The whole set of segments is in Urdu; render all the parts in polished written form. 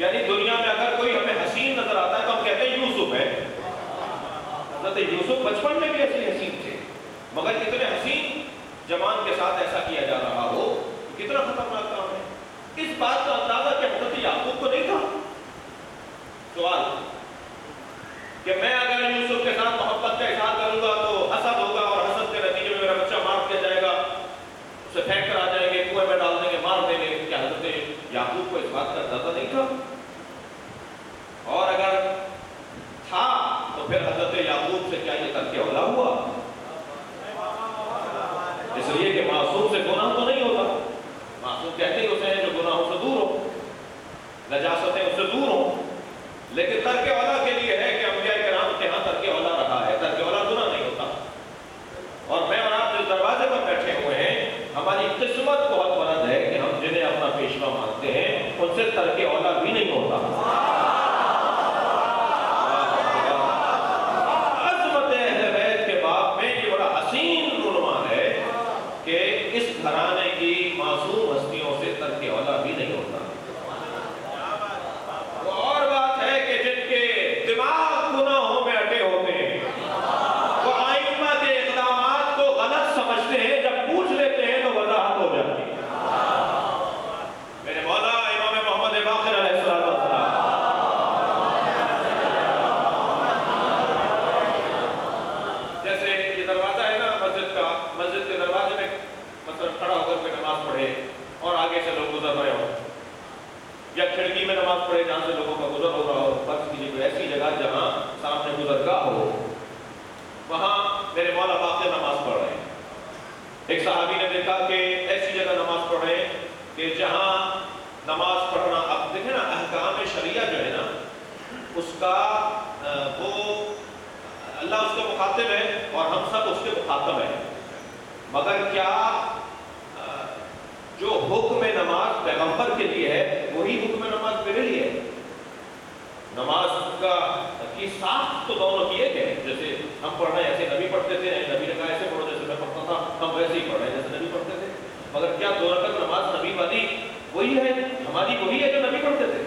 یعنی دنیا میں اگر کوئی ہمیں حسین نظر آتا ہے تو ہم کہتے ہیں یوسف ہے. حضرت یوسف بچپن میں بھی ایسے حسین تھے، مگر اتنے حسین جوان کے ساتھ ایسا کیا جا رہا ہو کتنا خطرناک کام ہے. اس بات کا اندازہ کہ حضرت یعقوب کو نہیں تھا. سوال کہ میں اگر یوسف کے ساتھ محبت کا اظہار کروں گا تو حسد ہوگا، اور حسد کے نتیجے میں میرا بچہ مار دیا جائے گا، اسے پھینک کر آ جائیں گے، کنویں میں ڈال دیں گے، مار دیں گے. کیا حضرت یعقوب کو اس بات کا اندازہ نہیں تھا؟ اور اگر تھا تو پھر حضرت یعقوب سے کیا یہ ترک اولا ہوا؟ اس لیے کہ معصوم سے گناہ تو نہیں ہوتا. معصوم کہتے ہی اسے ہیں جو گناہوں سے دور ہو، نجاستیں اس سے دور ہوں. لیکن ترک اولا کے لیے ہے کہ انبیاء کرام کے ہاں ترک اولا رہا ہے. ترک اولا گناہ نہیں ہوتا. اور میں اور آپ جس دروازے پر بیٹھے ہوئے ہیں، ہماری قسمت بہت بلند ہے کہ ہم جنہیں اپنا پیشوا مانتے ہیں ان سے ترک اولا بھی نہیں ہوتا. عظمت اہل بیت کے باب میں یہ بڑا حسین عنوان ہے کہ اس گھرانے کی معصوم ہستیوں سے ترک اولا بھی نہیں ہوتا. وہ اور بات ہے کہ جن کے دماغ گناہوں میں اٹے ہوتے ہیں، وہ ائمہ کے اقدامات کو غلط سمجھتے ہیں، جب پوچھ لیتے ہیں تو وضاحت ہو جاتی ہے. میرے مولا امام محمد باقر علیہ السلام جیسے یہ دروازہ ہے نا مسجد کا، مسجد کے دروازے میں مثلا کھڑا ہو کر کے نماز پڑھے اور آگے سے لوگ گزر رہے ہوں، یا کھڑکی میں نماز پڑھے جہاں سے لوگوں کا گزر ہو رہا ہو. فرض کیجیے کوئی ایسی جگہ جہاں سامنے گزرگاہ ہو، وہاں میرے مولا باقر نماز پڑھ رہے ہیں. ایک صحابی نے دیکھا کہ ایسی جگہ نماز پڑھ رہے ہیں کہ جہاں نماز پڑھنا، اب دیکھیں نا احکام شریعہ جو ہے نا اس کا وہ اللہ اس کے مخاطب ہے اور ہم سب اس کے مخاطب ہیں. مگر کیا جو حکم نماز پیغمبر کے لیے ہے وہی حکم نماز میرے لیے ہے؟ نماز کی ساخت تو دونوں کی ایک ہے. جیسے ہم پڑھ رہے ہیں ایسے نبی پڑھتے تھے، نبی نے کہا ایسے پڑھو جیسے میں پڑھتا تھا، ہم ویسے ہی پڑھ رہے ہیں جیسے نبی پڑھتے تھے. مگر کیا دو رکعت نماز نبی والی وہی ہے، ہماری وہی ہے جو نبی پڑھتے تھے؟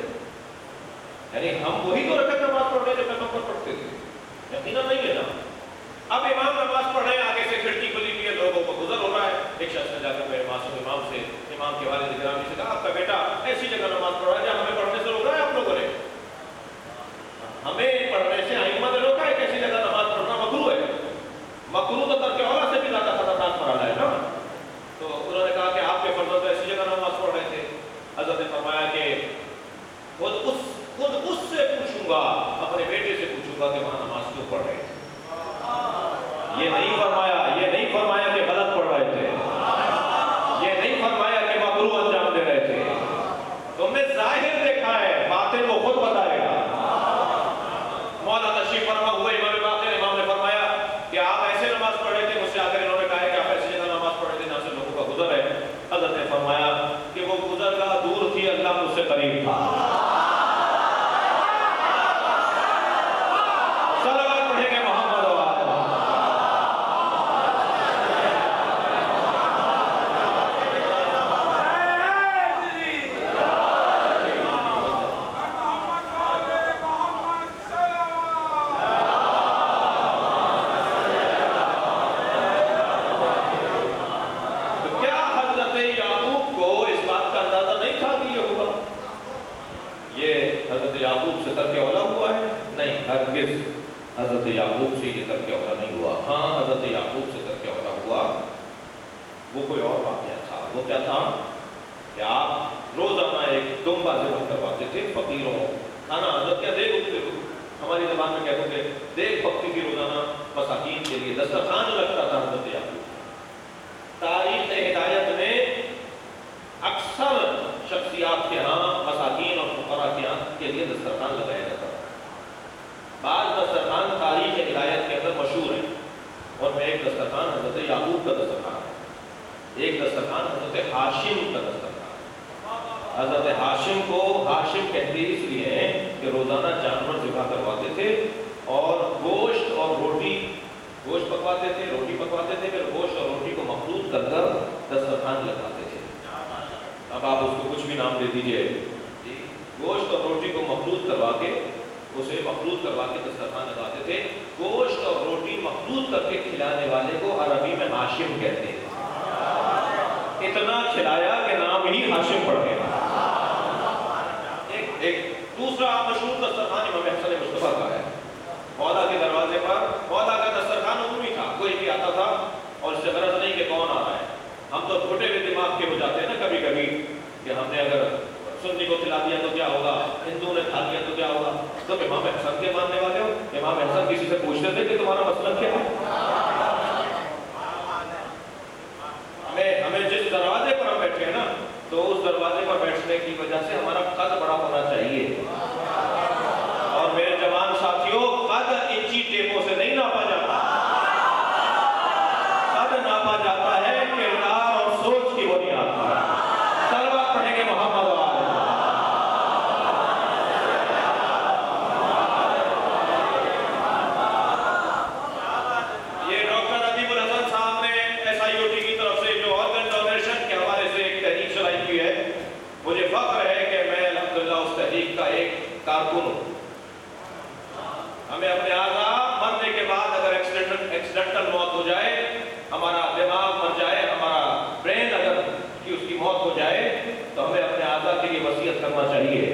یعنی ہم وہی دو رکعت نماز پڑھ رہے ہیں جو پیغمبر پڑھتے تھے؟ یقیناً نہیں ہے نا. اب امام نماز پڑھ رہے ہیں، آگے سے کھڑکی کھلی ہوئی ہے، لوگوں کو گزر ہو رہا ہے. ایک شخص نے جا کر میرے معصوم امام سے، امام کے والد گرامی سے کہا آپ کا بیٹا ایسی جگہ نماز پڑھ رہا ہے جہاں ہمیں پڑھنے سے روک رہا ہے آپ لوگوں نے. ہمیں پڑھنے سے ائمہ نے روکا ہے کہ ایسی جگہ نماز پڑھنا مکروہ ہے. مکروہ تو ترک اولا سے بھی زیادہ خطرناک مرحلہ ہے نا. تو انہوں نے کہا کہ آپ کے فرزند ایسی جگہ نماز پڑھ رہے تھے. حضرت نے فرمایا کہ خود اس سے پوچھوں گا، اپنے بیٹے سے پوچھوں گا کہ وہاں نماز کیوں پڑھ رہے تھے. یہ نہیں فرمایا کہ غلط پڑھ رہے تھے، یہ نہیں فرمایا کہ مکروہ انجام دے رہے تھے. تم نے ظاہر دیکھا ہے، باطن وہ خود بتائے گا. مولا تشریف فرما ہوئے امام باقر، امام نے فرمایا کہ آپ ایسے نماز پڑھ رہے تھے. مجھ سے آ کر انہوں نے کہا ہے کہ آپ ایسی جگہ نماز پڑھ رہے تھے جہاں سے لوگوں کا گزر ہے. حضرت نے فرمایا کہ وہ گزرگاہ دور تھی، اللہ مجھ سے قریب تھا. صلوات پڑھیں گے محمد و آل محمد. حضرت یعقوب سے ترک اولا ہوا ہے؟ نہیں، ہرگز حضرت یعقوب سے یہ ترک اولا نہیں ہوا. ہاں حضرت یعقوب سے ترک اولا ہوا وہ کوئی اور واقعہ تھا. وہ کیا تھا کہ آپ روزانہ ایک دمبا ذبح کرواتے تھے فقیروں. کھانا حضرت کیا دیکھ اٹھتے ہو، ہماری زبان میں کہتے تھے دیکھ پکتی تھی روزانہ مساکین کے لیے. دسترخوان لگتا تھا حضرت یعقوب. تاریخ ہدایت میں اکثر شخصیات کے ہاں مساکین اور فقراء کے ہاں کے لیے دسترخوان لگایا جاتا تھا. بعض دسترخوان تاریخ ہدایت کے اندر مشہور ہیں، اور میں ایک دسترخوان حضرت یعقوب کا دسترخوان ہے، ایک دسترخوان حضرت ہاشم کا دسترخوان. حضرت ہاشم کو ہاشم کہتے اس لیے ہیں کہ روزانہ جانور ذبح کرواتے تھے اور گوشت اور روٹی، گوشت پکواتے تھے، روٹی پکواتے تھے، پھر گوشت اور روٹی کو مخلوط کر کر دسترخوان لگاتے تھے. اب آپ اس کو کچھ بھی نام دے دیجئے، گوشت اور روٹی کو مخلوط کروا کے دسترخوان لگاتے تھے. گوشت اور روٹی مخلوط کر کے کھلانے والے کو عربی میں ہاشم کہتے ہیں. اتنا کھلایا کہ نام ہی ہاشم پڑ گیا. ایک دوسرا مشہور دسترخوان امام حسن مصطفیٰ کا ہے. مولا کے دروازے پر، مولا کا دسترخوان عمومی تھا، کوئی بھی آتا تھا اور اس سے غرض نہیں کہ کون آ رہا ہے. ہم تو چھوٹے ہوئے دماغ کے ہو جاتے ہیں نا کبھی کبھی کہ ہم نے اگر سنی کو کھلا دیا تو کیا ہوگا، ہندو نے کھا دیا تو کیا ہوگا. تو امام حسن کے ماننے والے ہو، امام حسن کسی سے پوچھتے تھے کہ تمہارا مسئلہ کیا ہے؟ ہمیں جس دروازے پر ہم بیٹھے ہیں نا، تو اس دروازے پر بیٹھنے کی وجہ سے ہمارا قد بڑا ہونا چاہیے. اور میرے جوان ساتھیوں، قد انچی ٹیپوں سے نہیں ناپا جاتا. قد ناپا جاتا ہے کردار اور سوچ کی بنیاد پر. صلوات پڑھیں گے محمد و آل. یہ ڈاکٹر ادیب الحسن صاحب نے SIOT کی طرف سے جو آرگن ڈونیشن کے حوالے سے ایک تحریک چلائی ہوئی ہے، مجھے فخر ہے کہ میں الحمدللہ اس تحریک کا ایک کارکن ہوں. ہمیں اپنے اعضاء مرنے کے بعد اگر ایکسیڈنٹل موت ہو جائے، ہمارا دماغ مر جائے، ہمارا برین اگر اس کی موت ہو جائے، تو ہمیں اپنے اعضاء کے لیے وصیت کرنا چاہیے.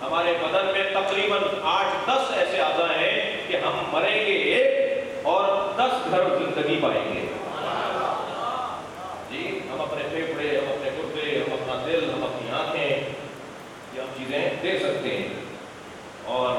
ہمارے بدن میں تقریباً 8-10 ایسے اعضاء ہیں کہ ہم مریں گے ایک اور 10 گھر زندگی پائیں گے. جی، ہم اپنے پھیپھڑے، ہم اپنے گردے، ہم اپنا دل، ہم اپنی آنکھیں، یہ ہم چیزیں دے سکتے ہیں. اور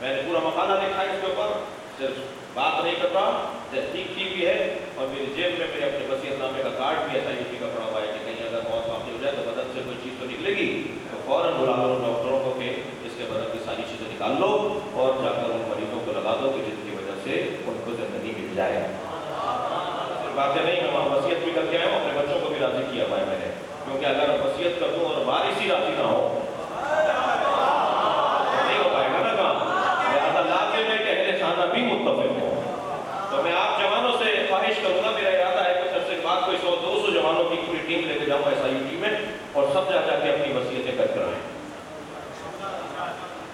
میں نے پورا مقالہ لکھا ہے اس کے اوپر، صرف بات نہیں کر رہا، تحقیق کی بھی ہے. اور میری جیب میں میرے اپنے وصیت نامے کا کارڈ بھی SIOT کا پڑا ہوا ہے کہ کہیں اگر موت واقع ہو جائے تو بدن سے کوئی چیز تو نکلے گی، تو فوراً بلا لو ڈاکٹروں کو کہ اس کے بدن کی ساری چیزیں نکال لو اور جا کر ان مریضوں کو لگا دو کہ جن کی وجہ سے ان کو زندگی مل جائے. صرف باتیں نہیں، ہم وصیت بھی کر کے آئے ہوں، اپنے بچوں کو بھی راضی کیا ہوا ہے میں نے. کیونکہ اگر وصیت کر دوں اور وارث ہی راضی نہ ہو، نہیں ہو پائے گا نا کام. لہٰذا لازم ہے کہ اہل خانہ بھی متفق ہو. تو میں آپ جوانوں سے خواہش کروں گا، میرا ارادہ ہے کچھ عرصے کے بعد کوئی 100-200 جوانوں کی پوری ٹیم لے کے جاؤں SIOT میں اور سب جا کے اپنی وصیتیں کر کر آئیں.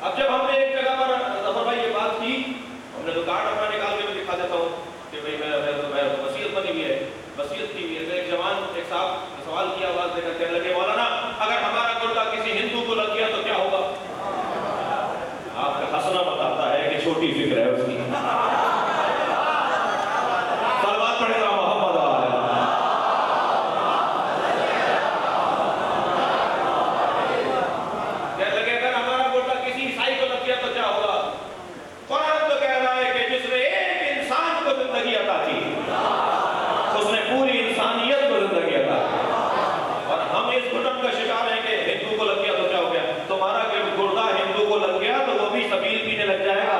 اب جب ہم نے ایک جگہ پر ظفر بھائی یہ بات کی، ہم نے تو کارڈ اپنا نکال کے بھی دکھا دیتا ہوں کہ بھائی میں وصیت بنی ہوئی ہے، وصیت کی ہوئی ہے. تو ایک جوان ایک صاحب نے سوال کیا، آواز دے کر کہنے لگے، مولانا اگر ہمارا گردہ کسی ہندو کو لگ گیا تو کیا ہوگا؟ آپ کا ہنسنا بتاتا ہے کہ چھوٹی فکر ہے اس کی. صلوات پڑھے گا محمد و آل. کہنے لگے اگر ہمارا گردہ کسی عیسائی کو لگ گیا تو کیا ہوگا؟ قرآن تو کہہ رہا ہے کہ جس نے ایک انسان کو زندگی عطا کی، اس نے پوری انسانیت کو زندگی عطا کی. اور ہم اس گھٹن کا شکار ہیں کہ ہندو کو لگ گیا تو کیا ہو گیا. تمہارا گردہ ہندو کو لگ گیا تو وہ بھی سبیل پینے لگ جائے گا،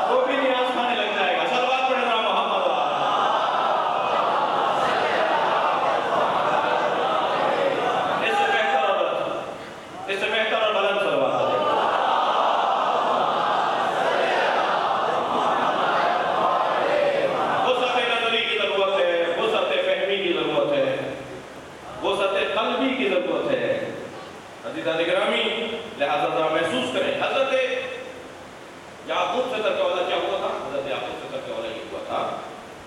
وہ بھی نیاز کھانے لگ جائے گا. صلوات پڑھے گا محمد و آل. اس سے بہتر اور بلند صلوات پڑھے گا. وسعت نظری کی ضرورت ہے، وسعت فہمی کی ضرورت ہے، وسعت قلبی کی ضرورت ہے. عزیزان گرامی، لہذا ذرا محسوس کریں. حضرت یعقوب سے ترک اولا کیا ہوا تھا؟ حضرت یعقوب سے ترک اولا یہ ہوا تھا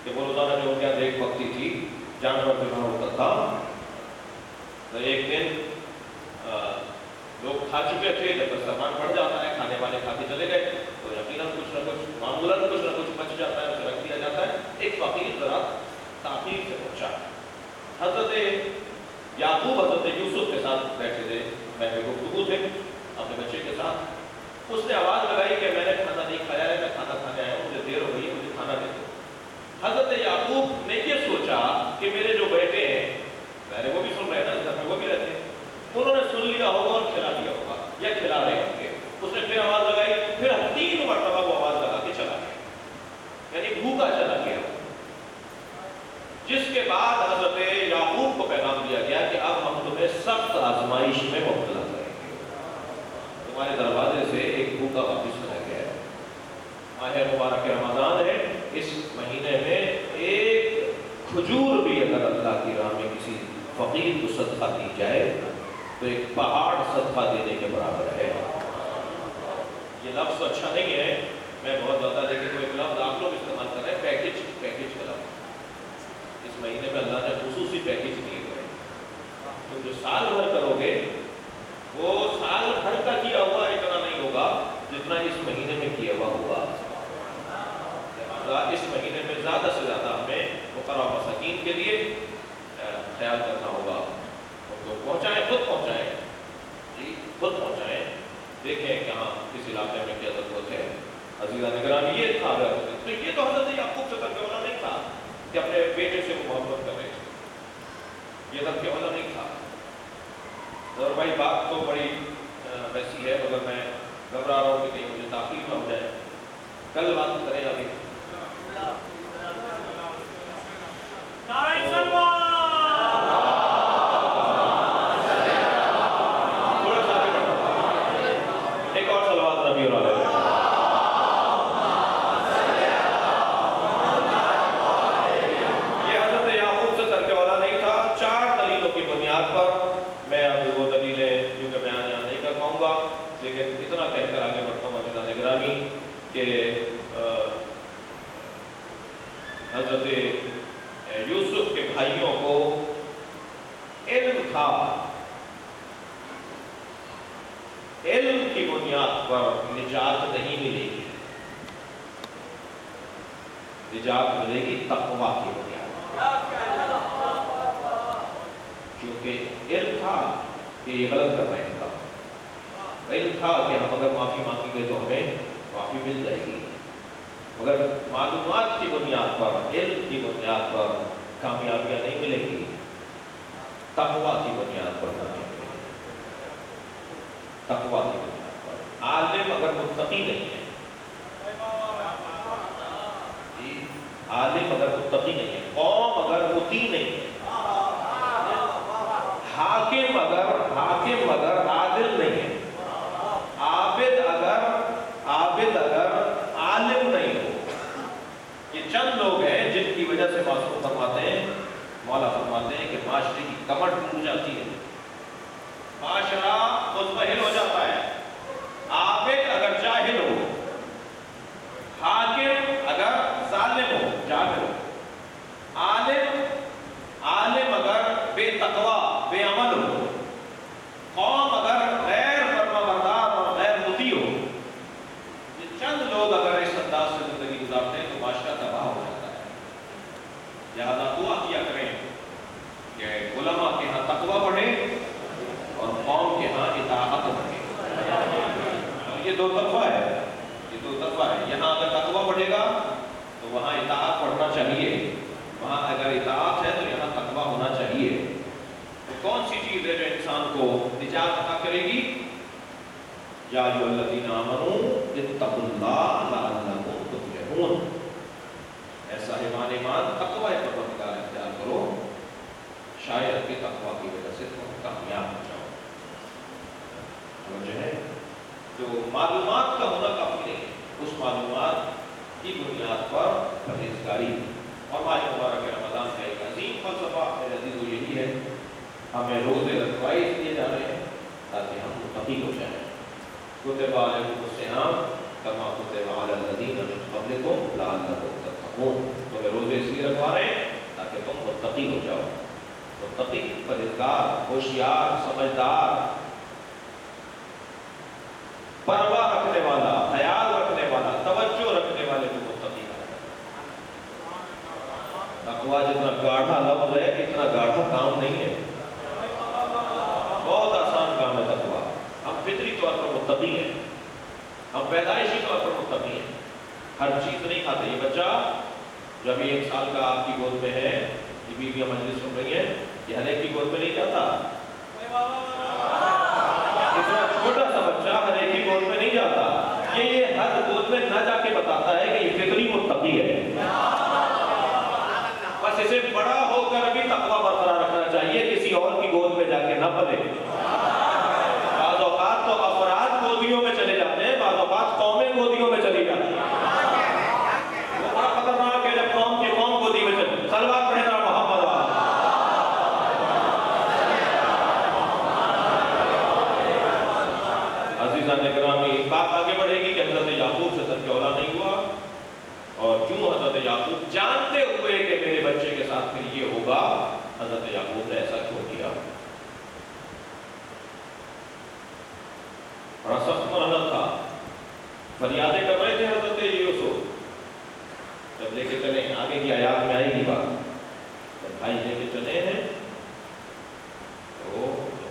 کہ وہ روزانہ جو ان کے یہاں ایک وقتی تھی، جانور ذبح ہوتا تھا. تو ایک دن لوگ کھا چکے تھے، جب دسترخوان پڑ جاتا ہے، کھانے والے کھا کے چلے گئے تو یقیناً کچھ نہ کچھ معمولاً کچھ نہ کچھ بچ جاتا ہے، اسے رکھ دیا جاتا ہے. ایک فقیر ذرا تاخیر سے پہنچا. حضرت یعقوب حضرت یوسف کے ساتھ بیٹھے تھے، بیٹھے گفتگو تھے اپنے بچے کے ساتھ. اس نے آواز لگائی کہ میں نے کھانا نہیں کھایا ہے، میں کھانا کھانے آیا ہوں، مجھے دیر ہو گئی ہے، مجھے کھانا دے دو. حضرت یعقوب نے یہ سوچا کہ میرے جو بیٹے ہیں، پہلے وہ بھی سن رہے ہیں نا، گھر میں وہ بھی رہتے ہیں، انہوں نے سن لیا ہوگا اور کھلا دیا ہوگا یا کھلا رہے ہوں گے. اس نے پھر آواز لگائی، پھر 3 مرتبہ وہ آواز لگا کے چلا گیا، یعنی بھوکا چلا گیا. جس کے بعد حضرت یعقوب کو پیغام دیا گیا کہ اب ہم تمہیں سخت آزمائش میں مبتلا کریں گے. تمہارے دروازے سے ایک بھوکا واپس چلا گیا ہے. ماہ مبارک رمضان ہے، اس مہینے میں ایک کھجور بھی اگر اللہ کی راہ میں کسی فقیر کو صدقہ دی جائے تو ایک پہاڑ صدقہ دینے کے برابر ہے۔ یہ لفظ اچھا نہیں ہے، میں بہت زیادہ، لیکن وہ ایک لفظ آپ لوگ استعمال کر رہے ہیں، پیکیج کا لفظ۔ اس مہینے میں اللہ نے خصوصی پیکیج دیے ہوئے، تو جو سال بھر کرو گے وہ سال بھر کا کیا ہوا اتنا نہیں ہوگا جتنا اس مہینے میں کیا ہوا ہوگا۔ اس مہینے میں زیادہ سے زیادہ ہمیں فقراء و مساکین کے لیے خیال کرنا ہوگا، ان کو پہنچائیں، خود پہنچائیں، جی خود پہنچائیں، دیکھیں کہ ہاں کس علاقے میں کیا ضرورت ہے۔ عزیزان گرامی، یہ تھا تو یہ تو حضرت یعقوب سے ترک اولا نہیں تھا کہ اپنے بیٹے سے وہ محبت کر رہے تھے، یہ ترک اولا نہیں تھا۔ اور بھائی بات تو بڑی ویسی ہے، مگر میں گھبرا رہا ہوں کہ کہیں مجھے تاخیر نہ ہو جائے، کل بات کریں ابھی۔ ایک اور صلوات نبی اور علیہ۔ یہ حضرت یعقوب سے ترک اولا نہیں تھا، 4 دلیلوں کی بنیاد پر۔ میں اب وہ دلیلیں جو کہ بیان یہاں نہیں کر پاؤں گا، لیکن اتنا کہہ کر آگے بڑھتا ہوں عزیزان گرامی کہ حضرت یوسف کے بھائیوں کو علم تھا، علم کی بنیاد پر نجات نہیں ملے گی، نجات ملے گی تقویٰ کی بنیاد پر، کیونکہ علم تھا کہ یہ غلط کر رہے تھا، علم تھا کہ ہم اگر معافی مانگیں گے تو ہمیں معافی مل جائے گی، مگر معلومات کی بنیاد پر، علم کی بنیاد پر کامیابیاں نہیں ملے گی، تقویٰ کی بنیاد پر کامیابی ملے گی، تقویٰ کی بنیاد پر۔ عالم اگر متقی نہیں ہے، عالم اگر متقی نہیں ہے، قوم اگر مطیع نہیں ہے، حاکم اگر عادل نہیں ہے، عابد اگر عالم نہیں ہو، یہ چند لوگ ہیں جن کی وجہ سے معصوم فرماتے ہیں، مولا فرماتے ہیں کہ معاشرے کی کمر ٹوٹ جاتی ہے، معاشرہ مضمحل ہو جاتا ہے۔ عابد اگر جاہل ہو، حاکم اگر ظالم ہو، جاہل ہو، عالم اگر بے تقویٰ، بے عمل ہو، قوم اگر غیر فرمانبردار اور غیر مطیع ہو، یہ چند لوگ اگر اس انداز سے زندگی گزارتے ہیں تو معاشرہ تباہ ہو جاتا ہے۔ لہذا دعا کیا کریں کہ علماء کے ہاں تقویٰ بڑھے اور قوم کے ہاں اطاعت بڑھے۔ یہ دو طرفہ ہے، یہ دو طرفہ ہے۔ یہاں اگر تقویٰ بڑھے گا تو وہاں اطاعت بڑھنا چاہیے، وہاں اگر اطاعت ہے تو یہاں تقویٰ ہونا چاہیے۔ تو کون سی چیز ہے جو انسان کو نجات عطا کرے گی؟ یا ایھا الذین آمنوا اتقوا اللہ لعلکم تفلحون، اے صاحبان ایمان تقوی پروردگار اختیار کرو، شاید کہ تقوی کی وجہ سے تم کامیاب ہو جاؤ۔ سمجھے ہے؟ جو معلومات کا ہونا کافی نہیں ہے، اس معلومات کی بنیاد پر پرہیزگاری۔ اور ماہ مبارک رمضان کا ایک عظیم فلسفہ میرے عزیزو یہی ہے، ہمیں روزے رکھوائے اس لیے جا رہے ہیں تاکہ ہم متقی ہو جائیں۔ کتب علیکم الصیام کما کتب علی الذین من قبلکم لعلکم تتقون، تمہیں روزے اس لیے رکھوا رہے ہیں تاکہ تم متقی ہو جاؤ۔ متقی، پرہیزگار، ہوشیار، سمجھدار، پرواہ رکھنے والا، خیال رکھنے والا، توجہ رکھنے والے کو متقی ہے۔ تقویٰ جتنا گاڑھا لفظ ہے اتنا گاڑھا کام نہیں ہے، بہت آسان کام ہے تقویٰ۔ ہم فطری طور پر متقی ہیں، ہم پیدائشی طور پر متقی ہیں، ہر چیز نہیں کھاتے۔ یہ بچہ جو ابھی 1 سال کا آپ کی گود میں ہے، یہ بیویاں مجلس سن رہی ہیں، یہ ہر ایک کی گود میں نہیں جاتا، اتنا چھوٹا سا بچہ ہر ایک کی گود میں نہیں جاتا، یہ ہر گود میں نہ جا کے بتاتا ہے کہ یہ فطری متقی ہے۔ بس اسے بڑا ہو کر بھی تقویٰ برقرار رکھنا چاہیے، کسی اور کی گود میں جا کے نہ پلے۔ بعض اوقات تو افراد گودیوں میں چلے جاتے ہیں، بعض اوقات قومیں گودیوں میں چلی جاتی ہیں۔ وہ بڑا خطرناک ہے جب قوم کی قوم گودی میں چلے۔ صلوات پڑھیں نا محمد۔ فریادیں کر رہے تھے حضرت یوسف، جب لے کے چلے آگے کی آیات میں آئے گی بات، جب بھائی لے کے چلے ہیں تو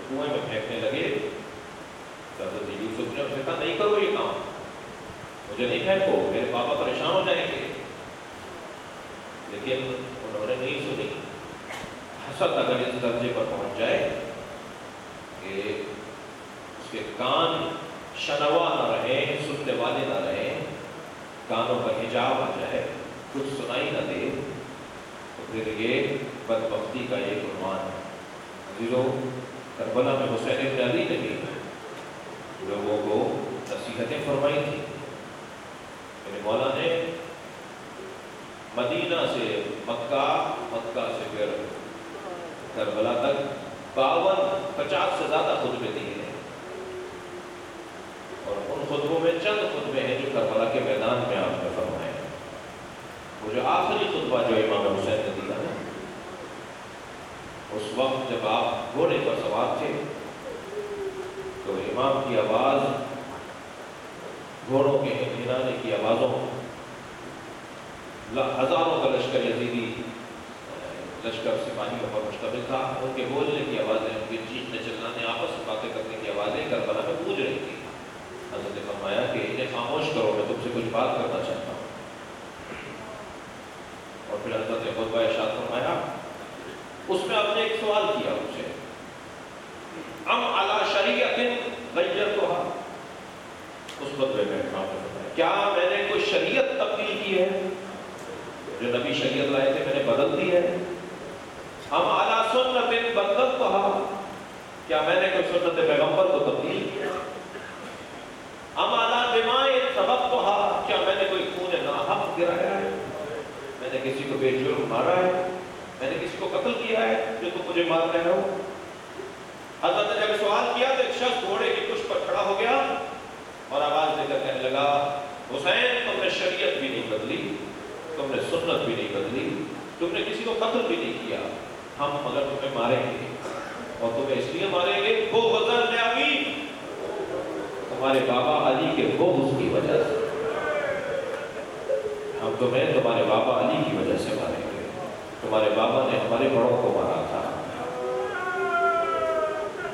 کنویں میں پھینکنے لگے، حضرت یوسف نے کہا نہیں کرو یہ کام، مجھے نہیں پھینکو، میرے پاپا پریشان ہو جائیں گے، لیکن انہوں نے نہیں سنی۔ حسد اگر اس درجے پر پہنچ جائے کہ اس کے کان شنوا نہ رہے، سننے والے نہ رہے، کانوں پر حجاب آ جائے، کچھ سنائی نہ دے، تو پھر یہ بدبختی کا ایک عنوان ہے۔ عزیزو، کربلا میں حسین بن علی نے بھی لوگوں کو نصیحتیں فرمائی تھی۔ میرے مولا نے مدینہ سے مکہ، مکہ سے پھر کربلا تک 50 سے زیادہ خطبے دیے ہیں، اور ان خطبوں میں چند خطبے ہیں جو کربلا کے میدان میں آپ نے فرمائے ہیں۔ وہ جو آخری خطبہ جو امام حسین نے دیا نا، اس وقت جب آپ گھوڑے پر سوار تھے تو امام کی آواز گھوڑوں کے ہنانے کی آوازوں، ہزاروں کا لشکر یزیدی لشکر سپاہیوں پر مشتمل تھا، ان کے بولنے کی آوازیں، ان کے چیخنے چلانے، آپس میں باتیں کرنے کی آوازیں کربلا میں گونج رہی تھی۔ حضرت نے فرمایا کہ انہیں خاموش کرو، میں تم سے کچھ بات کرنا چاہتا ہوں۔ اور پھر حضرت نے خطبہ ارشاد فرمایا، اس میں آپ نے ایک سوال کیا مجھ سے، ام علی شریعت غیرتھا، اس خطبے میں آپ نے فرمایا کیا میں نے کوئی شریعت تبدیل کی ہے، جو نبی شریعت لائے تھے میں نے بدل دی ہے؟ ام علی سنت بدلتھا، کیا میں نے کوئی سنت پیغمبر کو تبدیل کیا؟ ام علی دماء سبقتھا، کیا میں نے کوئی خون ناحق گرایا ہے، میں نے کسی کو بے جرم مارا ہے، میں نے کسی کو قتل کیا ہے جو تم مجھے مار رہے ہو؟ حضرت نے جب سوال کیا تو ایک شخص گھوڑے کی پشت پر کھڑا ہو گیا اور آواز دے کر کہنے لگا، حسین تم نے شریعت بھی نہیں بدلی، تم نے سنت بھی نہیں بدلی، تم نے کسی کو قتل بھی نہیں کیا، ہم مگر تمہیں ماریں گے، اور تمہیں اس لیے ماریں گے بغضاً لعلی، تمہارے بابا علی کے بغض کی وجہ سے، ہم تمہیں تمہارے بابا علی کی وجہ سے ماریں گے، تمہارے بابا نے ہمارے بڑوں کو مارا تھا۔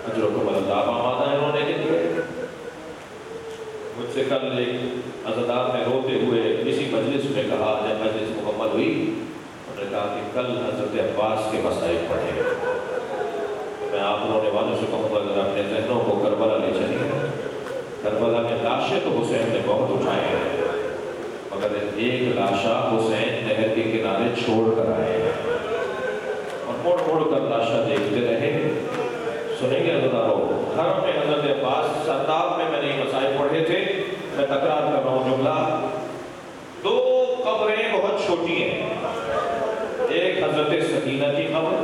اجرکم اللہ آمادہ ہے انہوں نے لیے۔ مجھ سے کل ایک عزادار نے روتے ہوئے اسی مجلس میں کہا، جب مجلس مکمل ہوئی انہوں نے کہا کہ کل حضرت عباس کے مسائل پڑھے، میں آپ رونے والوں سے کہوں گا اگر اپنے ذہنوں کو کربلا لے چلیے، کربلا میں لاشیں تو حسین نے بہت اٹھائے ہیں، مگر ایک لاشا حسین نہر کے کنارے چھوڑ کر آئے ہیں، اور موڑ موڑ کر لاشا دیکھتے رہے۔ سنیں گے عزاداروں، گھر میں حضرت عباس سرداب میں نے یہ مسائل پڑھے تھے، میں تکرار کر رہا ہوں جملہ، 2 قبریں بہت چھوٹی ہیں، ایک حضرت سکینہ کی قبر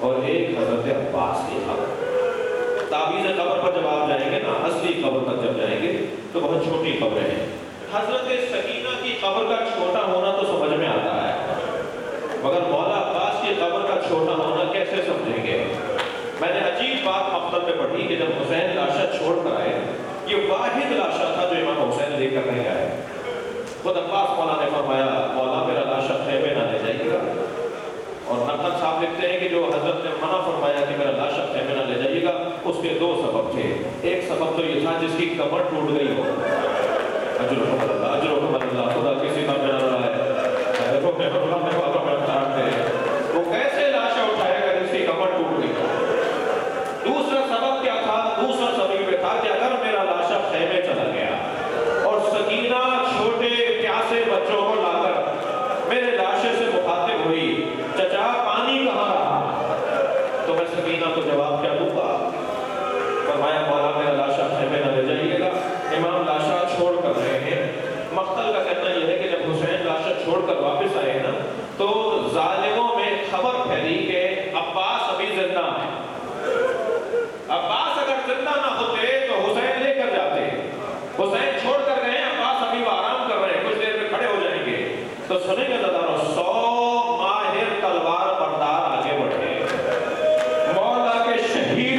اور ایک حضرت عباس کی قبر۔ تعویذ قبر پر جب آپ جائیں گے نا، اصلی قبر پر جب جائیں گے تو بہت چھوٹی قبریں ہیں۔ حضرت سکینہ کی قبر کا چھوٹا ہونا تو سمجھ میں آتا ہے، مگر مولا عباس کی قبر کا چھوٹا ہونا کیسے سمجھیں گے؟ میں نے عجیب بات مقتل میں پڑھی کہ جب حسین لاشا چھوڑ کر آئے، یہ واحد لاشا تھا جو امام حسین لے کر نہیں آئے۔ خود عباس مولا نے فرمایا، مولا میرا لاشا خیمے نہ لے جائیے گا، اور نقل صاحب لکھتے ہیں کہ جو حضرت نے منع فرمایا کہ میرا لاشا خیمے نہ لے جائیے گا، اس کے 2 سبب تھے۔ ایک سبب تو یہ تھا جس کی کمر ٹوٹ گئی ہو، اجرکم اللہ، اجرکم اللہ، خدا کسی کا بنا رہا ہے، وہ کیسے لاشا اٹھائے گا جس کی کمر ٹوٹ گئی ہو؟ دوسرا سبب کیا تھا؟ دوسرا سبب یہ تھا کہ اگر میرا لاشا خیمے چلا گیا اور سکینہ چھوٹے پیاسے بچوں کو لا کر میرے لاشے سے مخاطب ہوئی، چچا پانی کہاں رہا، تو میں سکینہ کو جواب کیا دوں گا؟ فرمایا مولا میرا لاشا خیمے نہ لے جائیے گا۔ امام لاشا چھوڑ کر رہے ہیں۔ مقتل کا کہنا یہ ہے کہ جب حسین لاشا چھوڑ کر واپس آئے نا تو ظالموں میں خبر پھیلی کہ عباس ابھی زندہ ہے، عباس اگر زندہ نہ ہوتے تو حسین لے کر جاتے، حسین چھوڑ کر گئے، عباس ابھی وہ آرام کر رہے ہیں، کچھ دیر میں کھڑے ہو جائیں گے۔ تو سنیں گے دادارو، 100 ماہر تلوار بردار آگے بڑھے، مولا کے شہید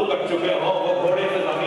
کٹ چکے ہوں، وہ گھوڑے سے زمین